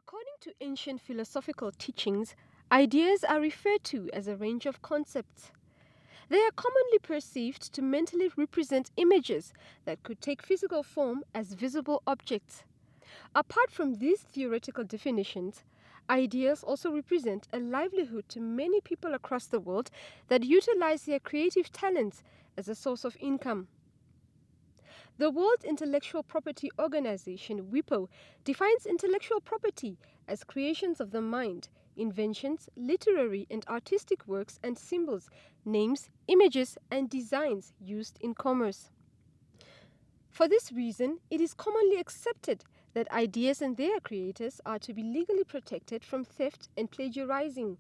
According to ancient philosophical teachings, ideas are referred to as a range of concepts. They are commonly perceived to mentally represent images that could take physical form as visible objects. Apart from these theoretical definitions, ideas also represent a livelihood to many people across the world that utilize their creative talents as a source of income. The World Intellectual Property Organization, WIPO, defines intellectual property as creations of the mind, inventions, literary and artistic works and symbols, names, images, and designs used in commerce. For this reason, it is commonly accepted that ideas and their creators are to be legally protected from theft and plagiarizing.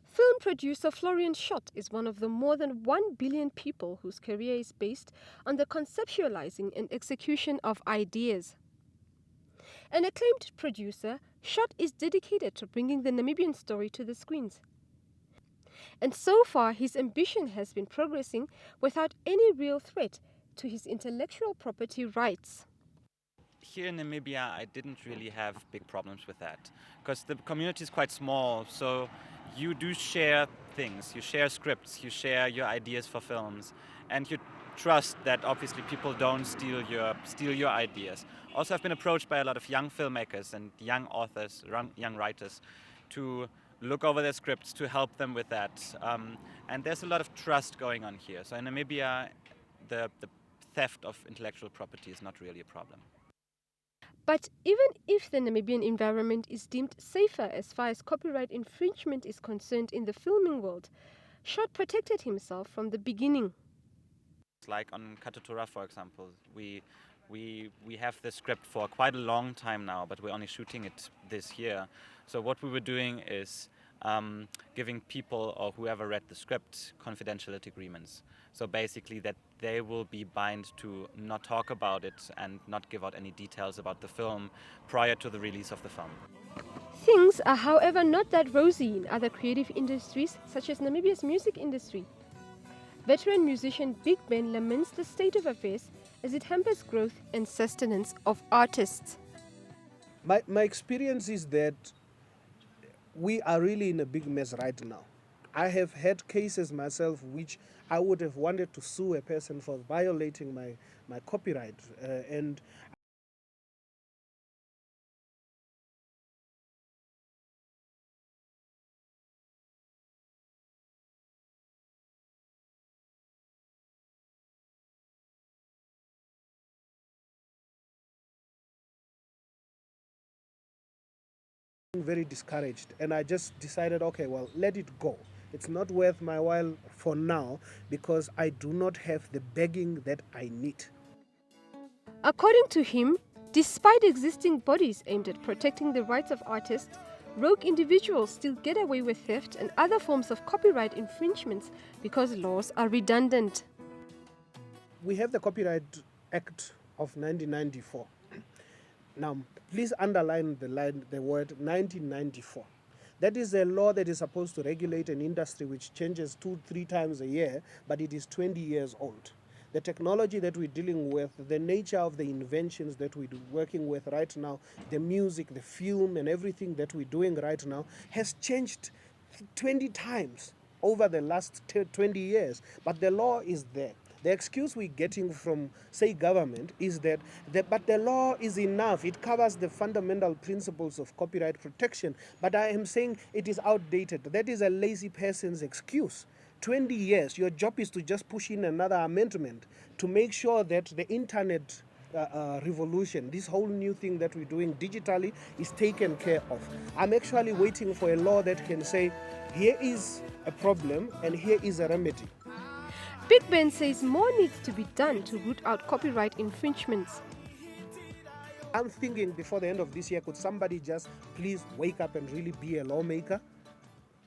Film producer Florian Schott is one of the more than 1 billion people whose career is based on the conceptualizing and execution of ideas. An acclaimed producer, Schott is dedicated to bringing the Namibian story to the screens. And so far, his ambition has been progressing without any real threat to his intellectual property rights. Here in Namibia, I didn't really have big problems with that because the community is quite small. So you do share things, you share scripts, you share your ideas for films, and you trust that obviously people don't steal your ideas. Also, I've been approached by a lot of young filmmakers and young authors, young writers, to look over their scripts to help them with that. And there's a lot of trust going on here. So in Namibia, the theft of intellectual property is not really a problem. But even if the Namibian environment is deemed safer as far as copyright infringement is concerned in the filming world, Schott protected himself from the beginning. Like on Katutura, for example, we have the script for quite a long time now, but we're only shooting it this year. So what we were doing is giving people or whoever read the script confidentiality agreements. So basically that they will be bound to not talk about it and not give out any details about the film prior to the release of the film. Things are, however, not that rosy in other creative industries, such as Namibia's music industry. Veteran musician Big Ben laments the state of affairs as it hampers growth and sustenance of artists. My experience is that we are really in a big mess right now. I have had cases myself which I would have wanted to sue a person for violating my copyright. And very discouraged, and I just decided, okay, well, let it go. It's not worth my while for now because I do not have the backing that I need. According to him, despite existing bodies aimed at protecting the rights of artists, rogue individuals still get away with theft and other forms of copyright infringements because laws are redundant. We have the Copyright Act of 1994. Now, please underline the word 1994. That is a law that is supposed to regulate an industry which changes 2-3 times a year, but it is 20 years old. The technology that we're dealing with, the nature of the inventions that we're working with right now, the music, the film, and everything that we're doing right now has changed 20 times over the last 20 years, but the law is there. The excuse we're getting from, say, government is that, but the law is enough. It covers the fundamental principles of copyright protection. But I am saying it is outdated. That is a lazy person's excuse. 20 years, your job is to just push in another amendment to make sure that the internet revolution, this whole new thing that we're doing digitally, is taken care of. I'm actually waiting for a law that can say, here is a problem and here is a remedy. Big Ben says more needs to be done to root out copyright infringements. I'm thinking before the end of this year, could somebody just please wake up and really be a lawmaker,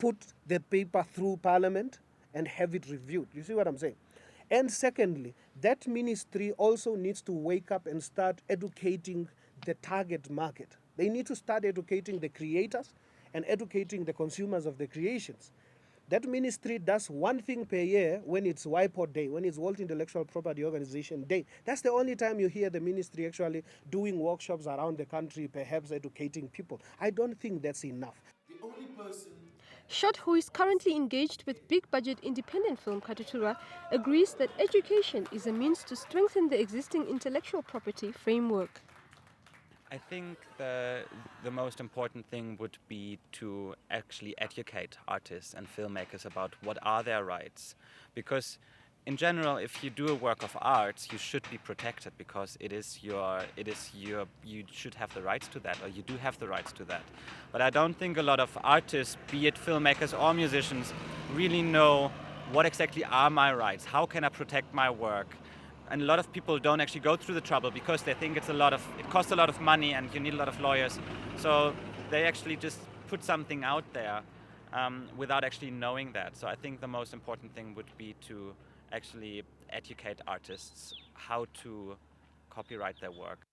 put the paper through Parliament and have it reviewed? You see what I'm saying? And secondly, that ministry also needs to wake up and start educating the target market. They need to start educating the creators and educating the consumers of the creations. That ministry does one thing per year when it's WIPO Day, when it's World Intellectual Property Organization Day. That's the only time you hear the ministry actually doing workshops around the country, perhaps educating people. I don't think that's enough. Shot, who is currently engaged with big-budget independent film Katutura, agrees that education is a means to strengthen the existing intellectual property framework. I think the most important thing would be to actually educate artists and filmmakers about what are their rights. Because in general, if you do a work of art, you should be protected because you should have the rights to that, or you do have the rights to that. But I don't think a lot of artists, be it filmmakers or musicians, really know what exactly are my rights, how can I protect my work. And a lot of people don't actually go through the trouble because they think it costs a lot of money and you need a lot of lawyers. So they actually just put something out there without actually knowing that. So I think the most important thing would be to actually educate artists how to copyright their work.